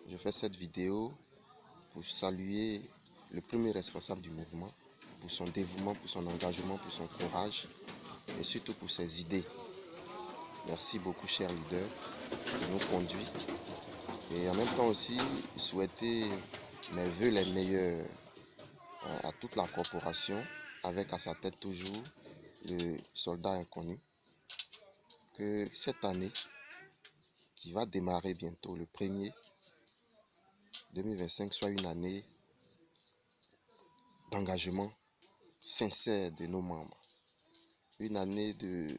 Je fais cette vidéo pour saluer le premier responsable du mouvement, pour son dévouement, pour son engagement, pour son courage et surtout pour ses idées. Merci beaucoup, cher leader, de nous conduire. Et en même temps aussi, souhaiter mes voeux les meilleurs à toute la corporation, avec à sa tête toujours le soldat inconnu. Que cette année, qui va démarrer bientôt, le 1er 2025, soit une année d'engagement sincère de nos membres. Une année de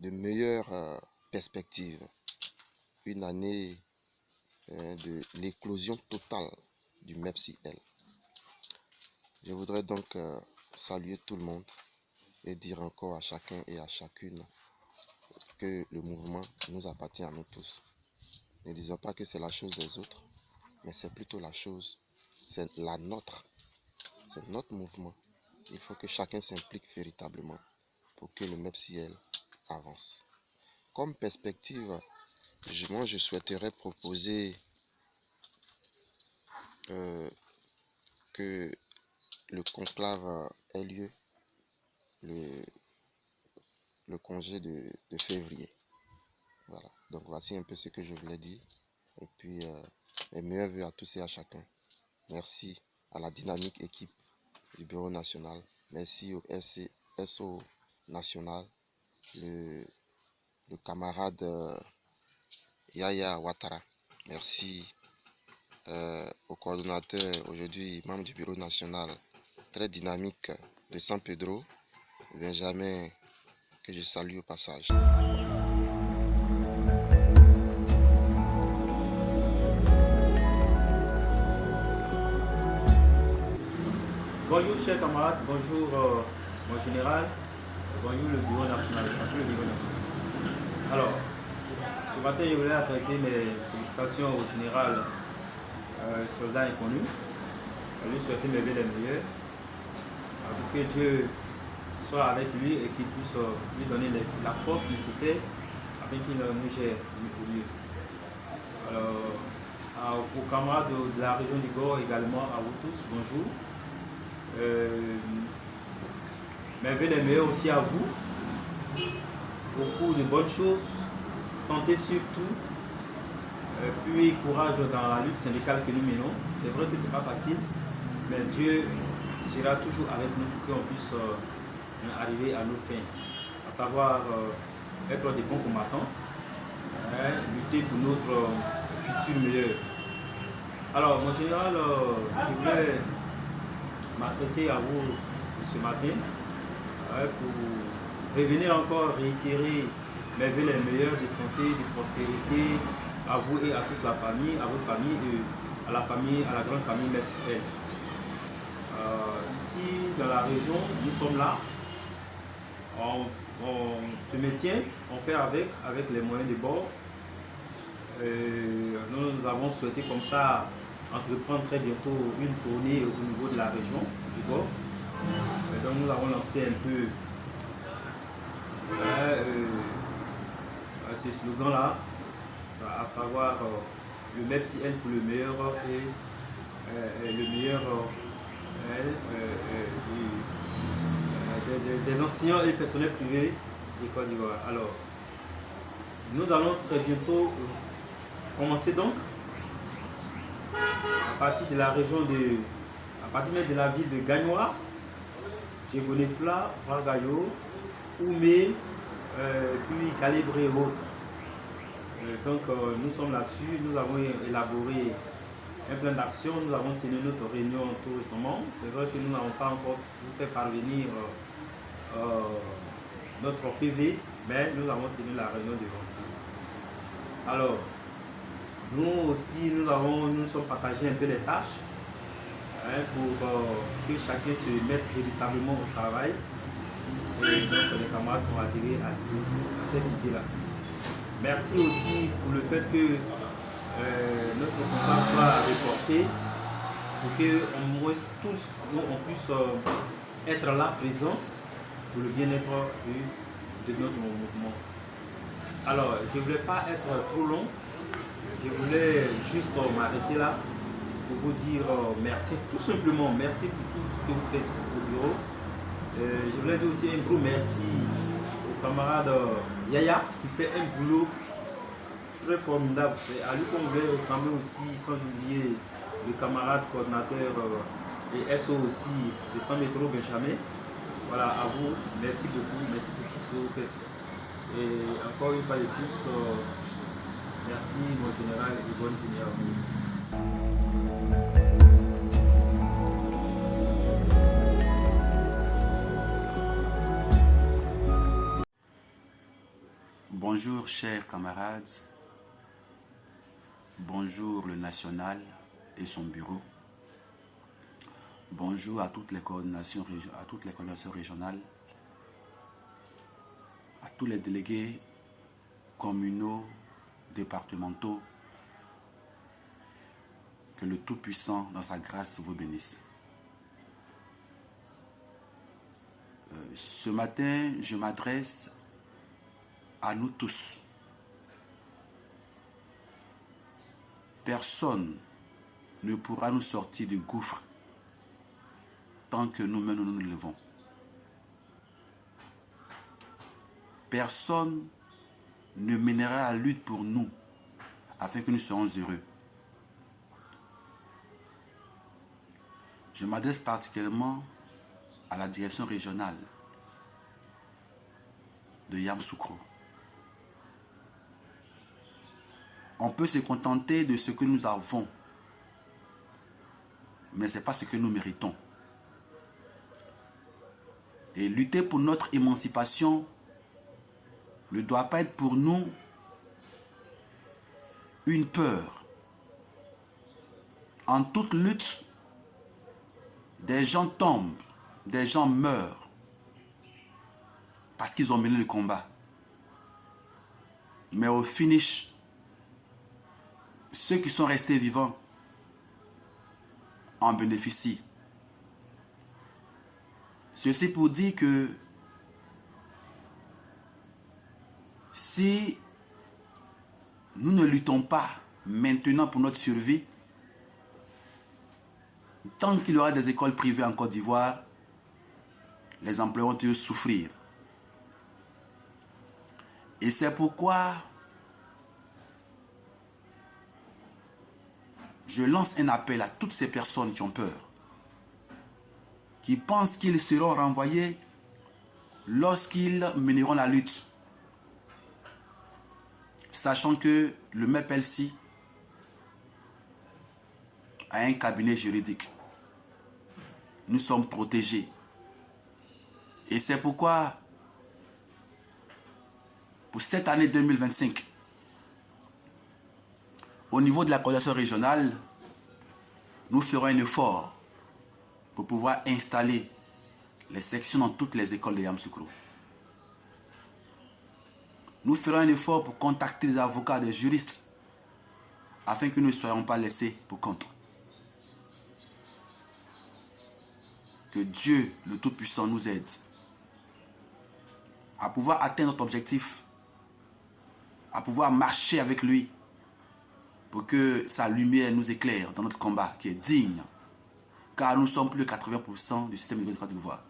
meilleures perspectives. Une année de l'éclosion totale du MEPSI-L. Je voudrais donc saluer tout le monde et dire encore à chacun et à chacune que le mouvement nous appartient à nous tous. Ne disons pas que c'est la chose des autres, mais c'est plutôt la chose, c'est la nôtre. C'est notre mouvement. Il faut que chacun s'implique véritablement pour que le MEPSI-L avance. Comme perspective, moi je souhaiterais proposer que le conclave ait lieu le congé de février. Voilà, donc voici un peu ce que je voulais dire. Et puis, mes meilleurs vœux à tous et à chacun. Merci à la dynamique équipe du Bureau national. Merci au SO national, le camarade Yaya Ouattara. Merci au coordonnateur, aujourd'hui membre du Bureau national, très dynamique de San Pedro, Benjamin, que je salue au passage. Bonjour chers camarades, bonjour mon général, bonjour le Bureau national, Alors, ce matin je voulais adresser mes félicitations au général soldat inconnu. Je lui souhaiter mes vœux les meilleurs, pour que Dieu soit avec lui et qu'il puisse lui donner la force nécessaire afin qu'il nous gère au mieux. Alors, aux camarades de la région du Gord également, à vous tous, bonjour. Mes vœux les meilleurs aussi à vous. Beaucoup de bonnes choses, santé surtout, puis courage dans la lutte syndicale que nous menons. C'est vrai que ce n'est pas facile, mais Dieu sera toujours avec nous pour qu'on puisse arriver à nos fins, à savoir être des bons combattants, lutter pour notre futur meilleur. Alors, mon général, je voulais m'adresser à vous ce matin pour revenir encore réitérer mes vœux les meilleurs de santé, de prospérité à vous et à toute la famille, à votre famille et à la grande famille MEPSI-L. Ici, dans la région, nous sommes là. On se maintient, on fait avec les moyens de bord. Nous avons souhaité comme ça entreprendre très bientôt une tournée au niveau de la région du Gord. Donc nous avons lancé un peu ce slogan-là, à savoir le MEPSI-L pour le meilleur et le meilleur des enseignants et personnels privés de Côte d'Ivoire. Alors, nous allons très bientôt commencer donc à partir de la région à partir même de la ville de Gagnoa, Djegonefla, Vargayo, Oumé, puis Calibré et autres. Donc nous sommes là-dessus, nous avons élaboré un plan d'action, nous avons tenu notre réunion tout récemment. C'est vrai que nous n'avons pas encore fait parvenir notre PV, mais nous avons tenu la réunion de vendredi. Alors, nous aussi, nous sommes partagés un peu les tâches pour que chacun se mette véritablement au travail. Et donc les camarades vont adhérer à cette idée-là. Merci aussi pour le fait que notre combat soit reporté pour qu'au moins tous on puisse être là présent pour le bien-être de notre mouvement. Alors, je ne voulais pas être trop long. Je voulais juste m'arrêter là pour vous dire merci, tout simplement merci pour tout ce que vous faites au bureau. Je voulais dire aussi un gros merci au camarade Yaya qui fait un boulot très formidable. C'est à lui qu'on veut ressembler aussi, sans oublier le camarade coordinateur et SO aussi de 100 métros Benjamin. Voilà, à vous, merci beaucoup, merci pour tout ce que vous faites. Et encore une fois de plus, merci mon général et bonne journée à vous. Bonjour chers camarades, bonjour le national et son bureau, bonjour à toutes les coordinations régionales, à tous les délégués communaux, départementaux, que le Tout-Puissant dans sa grâce vous bénisse. Ce matin, je m'adresse à nous tous. Personne ne pourra nous sortir du gouffre tant que nous-mêmes nous levons. Personne ne mènera la lutte pour nous afin que nous soyons heureux. Je m'adresse particulièrement à la direction régionale de Yamoussoukro. On peut se contenter de ce que nous avons, mais ce n'est pas ce que nous méritons. Et lutter pour notre émancipation ne doit pas être pour nous une peur. En toute lutte, des gens tombent, des gens meurent, parce qu'ils ont mené le combat. Mais au finish, ceux qui sont restés vivants en bénéficient. Ceci pour dire que si nous ne luttons pas maintenant pour notre survie, tant qu'il y aura des écoles privées en Côte d'Ivoire, les employés vont souffrir. Et c'est pourquoi je lance un appel à toutes ces personnes qui ont peur, qui pensent qu'ils seront renvoyés lorsqu'ils mèneront la lutte, sachant que le MEPLC a un cabinet juridique. Nous sommes protégés. Et c'est pourquoi, pour cette année 2025, au niveau de la coordination régionale, nous ferons un effort pour pouvoir installer les sections dans toutes les écoles de Yamoussoukro. Nous ferons un effort pour contacter des avocats, des juristes, afin que nous ne soyons pas laissés pour compte. Que Dieu, le Tout-Puissant, nous aide à pouvoir atteindre notre objectif, à pouvoir marcher avec lui, pour que sa lumière nous éclaire dans notre combat qui est digne, car nous sommes plus de 80% du système de Côte d'Ivoire.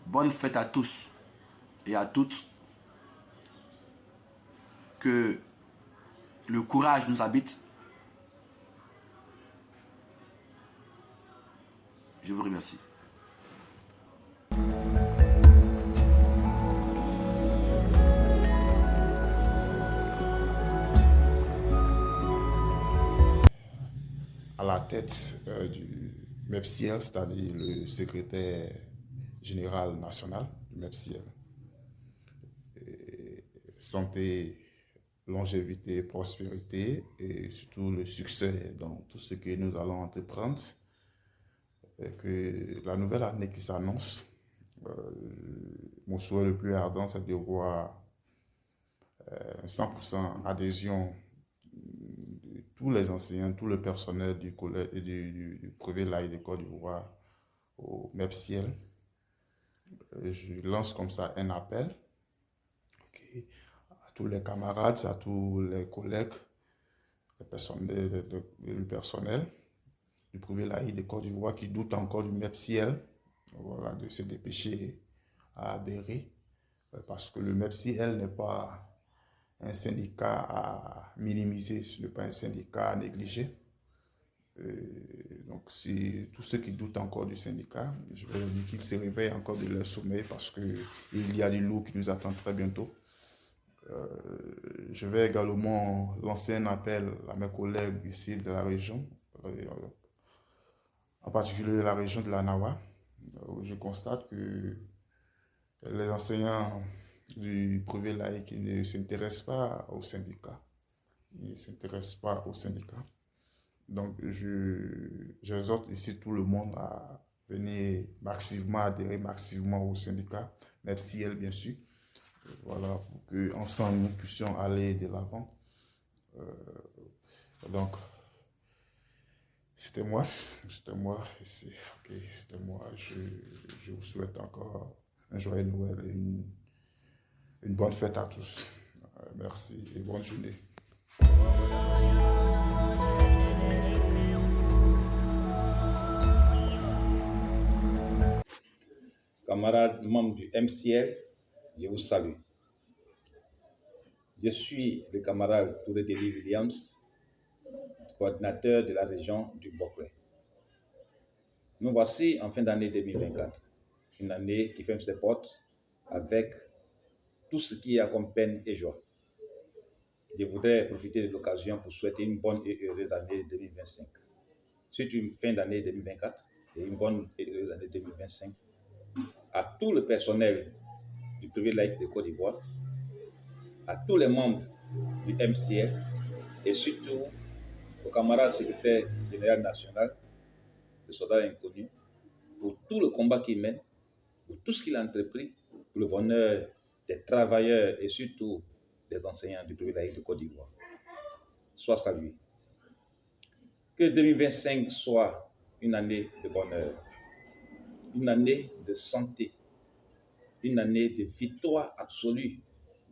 Bonne fête à tous et à toutes. Que le courage nous habite. Je vous remercie. À la tête du MEPSIL, c'est-à-dire le secrétaire général national du MEPSIL. Santé, longévité, prospérité et surtout le succès dans tout ce que nous allons entreprendre. Et que la nouvelle année qui s'annonce, mon souhait le plus ardent, c'est de voir 100% adhésion de tous les enseignants, tout le personnel du collège et du privé laïc de Côte d'Ivoire au MEPSIL. Je lance comme ça un appel à tous les camarades, à tous les collègues le personnel du privé laïque de Côte d'Ivoire qui doute encore du MEPSIL, voilà, de se dépêcher à adhérer, parce que le MEPSIL n'est pas un syndicat à minimiser, ce n'est pas un syndicat à négliger. Donc, si tous ceux qui doutent encore du syndicat, je vais dire qu'ils se réveillent encore de leur sommeil parce qu'il y a du lourd qui nous attend très bientôt. Je vais également lancer un appel à mes collègues ici de la région, en particulier la région de la Nawa, où je constate que les enseignants du privé laïque ne s'intéressent pas aux syndicats. Ils ne s'intéressent pas aux syndicats. Donc, j'exhorte ici tout le monde à venir massivement adhérer massivement au syndicat, même si elle, bien sûr, voilà, pour qu'ensemble nous puissions aller de l'avant. Donc, c'était moi, c'était moi. Je vous souhaite encore un joyeux Noël et une bonne fête à tous. Merci et bonne journée. Camarades membres du MCL, je vous salue. Je suis le camarade Touré Deli Williams, coordinateur de la région du Boclé. Nous voici en fin d'année 2024, une année qui ferme ses portes avec tout ce qui est comme peine et joie. Je voudrais profiter de l'occasion pour souhaiter une bonne et heureuse année 2025. C'est une fin d'année 2024 et une bonne et heureuse année 2025 à tout le personnel du privé laïque de Côte d'Ivoire, à tous les membres du MCL et surtout au camarade secrétaire général national, le soldat inconnu, pour tout le combat qu'il mène, pour tout ce qu'il a entrepris, pour le bonheur des travailleurs et surtout des enseignants du privé laïque de Côte d'Ivoire. Sois salué. Que 2025 soit une année de bonheur, une année de santé, une année de victoire absolue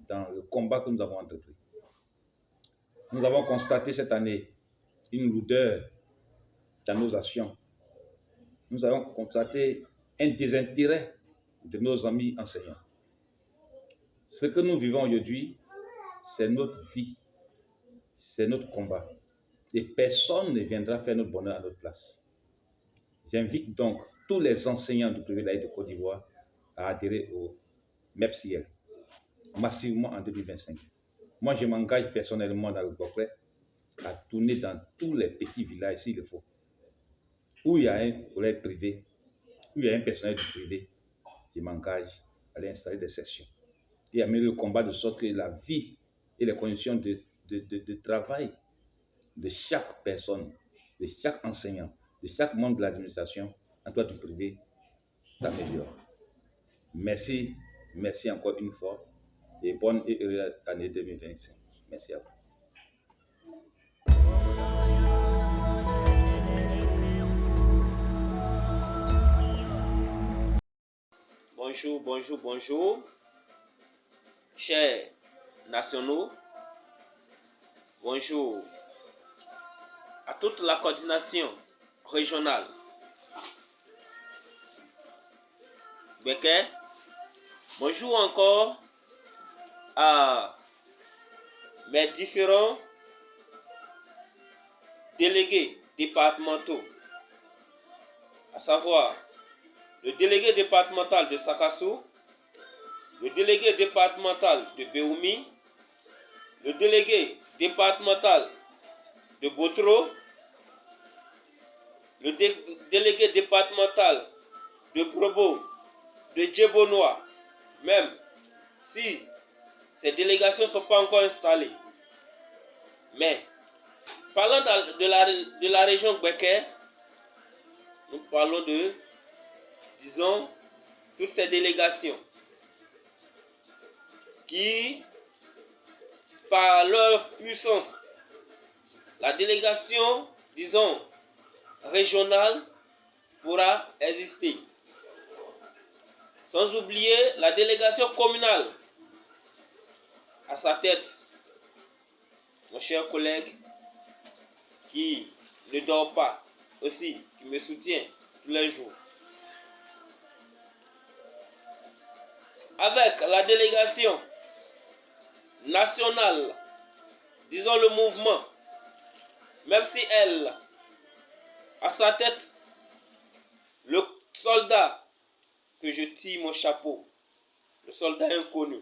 dans le combat que nous avons entrepris. Nous avons constaté cette année une lourdeur dans nos actions. Nous avons constaté un désintérêt de nos amis enseignants. Ce que nous vivons aujourd'hui, c'est notre vie, c'est notre combat. Et personne ne viendra faire notre bonheur à notre place. J'invite donc tous les enseignants du privé laïque de Côte d'Ivoire à adhérer au MEPSIL massivement en 2025. Moi, je m'engage personnellement dans le Boclé à tourner dans tous les petits villages s'il le faut, où il y a un collège privé, où il y a un personnel du privé. Je m'engage à aller installer des sections et à mener le combat de sorte que la vie et les conditions de travail de chaque personne, de chaque enseignant, de chaque membre de l'administration, en toi du privé, s'améliore. Merci, merci encore une fois et bonne et heureuse année 2025. Merci à vous. Bonjour, bonjour, bonjour, chers nationaux, bonjour à toute la coordination régionale. Béquet, bonjour encore à mes différents délégués départementaux, à savoir le délégué départemental de Sakassou, le délégué départemental de Béoumi, le délégué départemental de Botro, le délégué départemental de Probo, de Djebonois, même si ces délégations ne sont pas encore installées. Mais parlant de la région Béquet, nous parlons de, disons, toutes ces délégations qui, par leur puissance, la délégation, disons, régionale pourra exister. Sans oublier la délégation communale, à sa tête, mon cher collègue, qui ne dort pas aussi, qui me soutient tous les jours. Avec la délégation nationale, disons le mouvement, même si elle, à sa tête, le soldat que je tire mon chapeau, le soldat inconnu,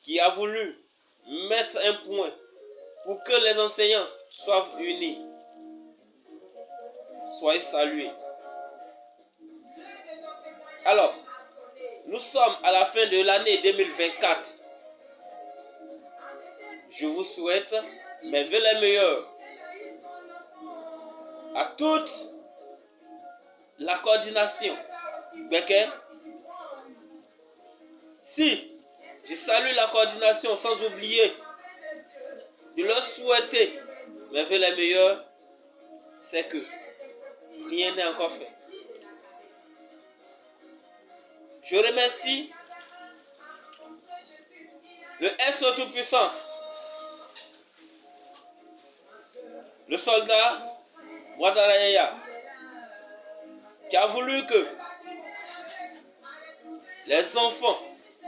qui a voulu mettre un point pour que les enseignants soient unis, soyez salués. Alors, nous sommes à la fin de l'année 2024. Je vous souhaite mes vœux les meilleurs à toute la coordination. Okay? Si je salue la coordination sans oublier de leur souhaiter mes vœux les meilleurs, c'est que rien n'est encore fait. Je remercie le SO Tout-Puissant, le soldat Ouattara, qui a voulu que les enfants,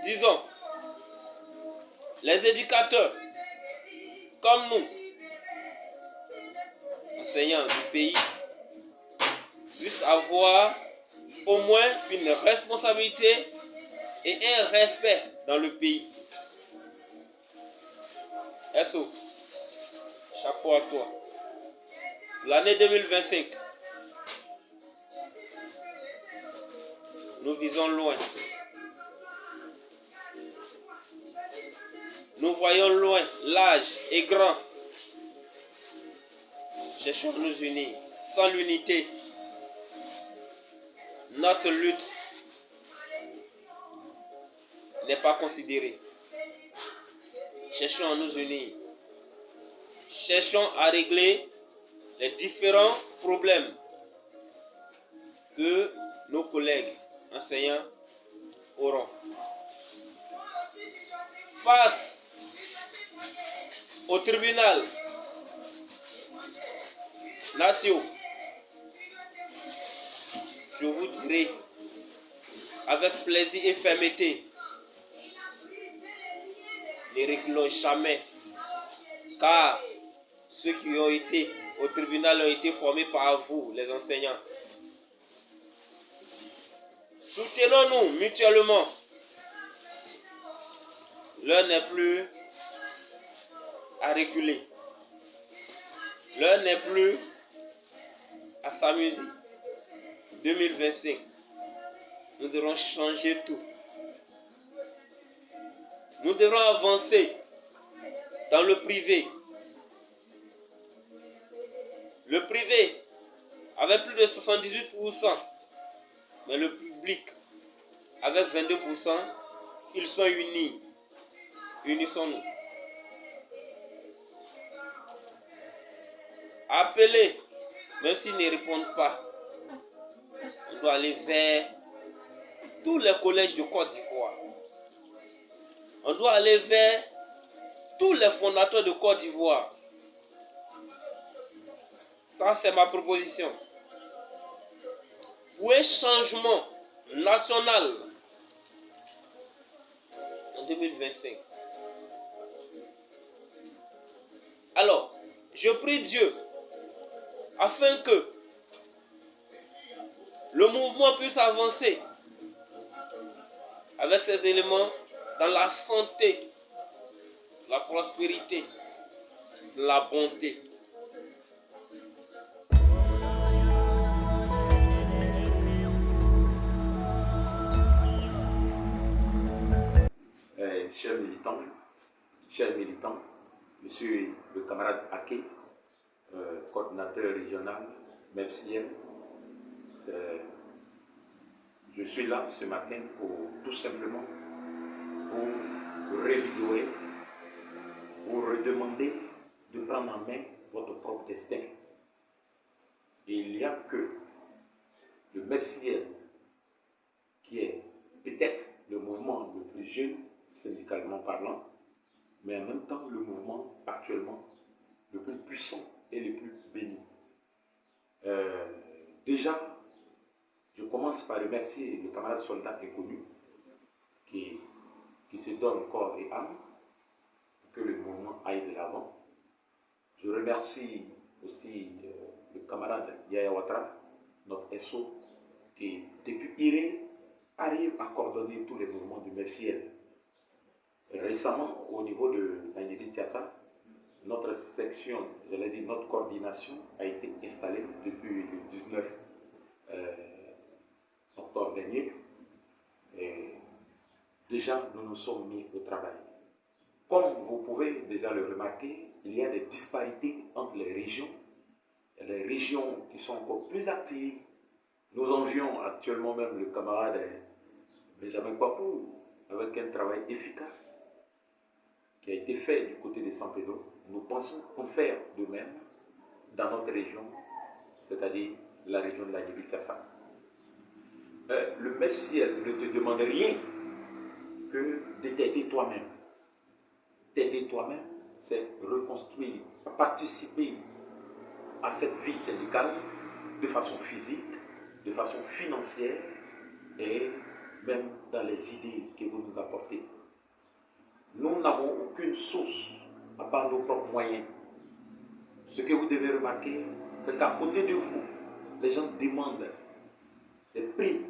disons, les éducateurs, comme nous, enseignants du pays, puissent avoir au moins une responsabilité et un respect dans le pays. SO, chapeau à toi. L'année 2025, nous visons loin. Nous voyons loin, l'âge est grand. Cherchons à nous unir. Sans l'unité, notre lutte n'est pas considérée. Cherchons à nous unir. Cherchons à régler les différents problèmes que nos collègues enseignants auront. Face au tribunal national, je vous dirai avec plaisir et fermeté, ne reculons jamais, car ceux qui ont été au tribunal ont été formés par vous, les enseignants. Soutenons-nous mutuellement. L'heure n'est plus à reculer. L'heure n'est plus à s'amuser. 2025, nous devrons changer tout. Nous devrons avancer dans le privé. Le privé avec plus de 78%, mais le public avec 22%, ils sont unis. Unissons-nous. Appelez, même s'ils ne répondent pas, on doit aller vers tous les collèges de Côte d'Ivoire. On doit aller vers tous les fondateurs de Côte d'Ivoire. Ça, c'est ma proposition. Pour un changement national en 2025. Alors, je prie Dieu afin que le mouvement puisse avancer avec ces éléments dans la santé, la prospérité, la bonté. Chers militants, je suis le camarade Ake, coordinateur régional MEPSIEM. Je suis là ce matin pour tout simplement vous révigorer, vous redemander de prendre en main votre propre destin. Et il n'y a que le MEPSIEM qui est peut-être le mouvement le plus jeune, syndicalement parlant, mais en même temps le mouvement actuellement le plus puissant et les plus bénis. Déjà, je commence par remercier le camarade soldat inconnu qui se donne corps et âme pour que le mouvement aille de l'avant. Je remercie aussi le camarade Yaya Ouattara, notre SO, qui depuis Iré arrive à coordonner tous les mouvements du Merciel. Récemment, au niveau de la Tiassa, notre section, j'allais dire notre coordination, a été installée depuis le 19 octobre dernier. Et déjà, nous nous sommes mis au travail. Comme vous pouvez déjà le remarquer, il y a des disparités entre les régions. Il y a les régions qui sont encore plus actives. Nous envions actuellement même le camarade Benjamin Kwaku avec un travail efficace qui a été fait du côté de San Pedro. Nous pensons en faire de même dans notre région, c'est-à-dire la région de la Nibi-Kiassa. Le Merciel ne te demande rien que de t'aider toi-même. T'aider toi-même, c'est reconstruire, participer à cette vie syndicale de façon physique, de façon financière et même dans les idées que vous nous apportez. Nous n'avons aucune source à part nos propres moyens. Ce que vous devez remarquer, c'est qu'à côté de vous, les gens demandent des primes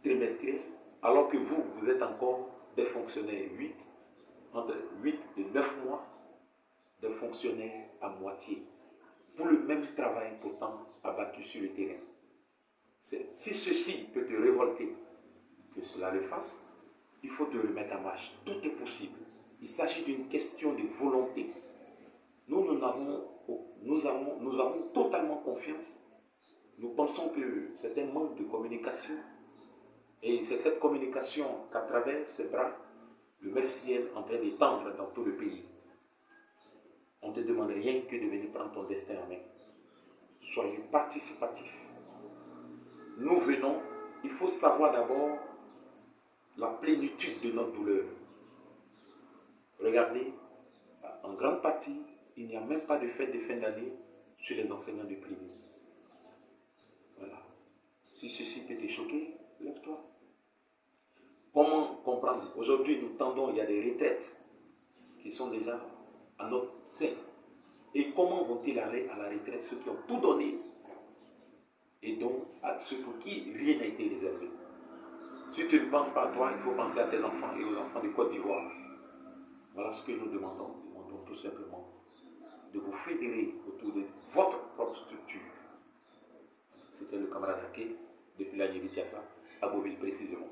trimestrielles, alors que vous êtes encore des fonctionnaires entre 8 et 9 mois, des fonctionnaires à moitié, pour le même travail pourtant abattu sur le terrain. Si ceci peut te révolter, que cela le fasse, il faut te remettre en marche. Tout est possible. Il s'agit d'une question de volonté. Nous avons totalement confiance. Nous pensons que c'est un manque de communication. Et c'est cette communication qu'à travers ses bras, le Merciel est en train d'étendre dans tout le pays. On ne te demande rien que de venir prendre ton destin en main. Soyez participatifs. Nous venons, il faut savoir d'abord la plénitude de notre douleur. Regardez, en grande partie, il n'y a même pas de fête de fin d'année chez les enseignants du privé. Voilà. Si ceci peut te choquer, lève-toi. Comment comprendre? Aujourd'hui, nous tendons, il y a des retraites qui sont déjà à notre sein. Et comment vont-ils aller à la retraite ceux qui ont tout donné et donc à ceux pour qui rien n'a été réservé? Si tu ne penses pas à toi, il faut penser à tes enfants et aux enfants de Côte d'Ivoire. Voilà ce que nous demandons. Nous demandons tout simplement de vous fédérer autour de votre propre structure. C'était le camarade Haké, depuis la Nibi-Kiassa, à Boville précisément.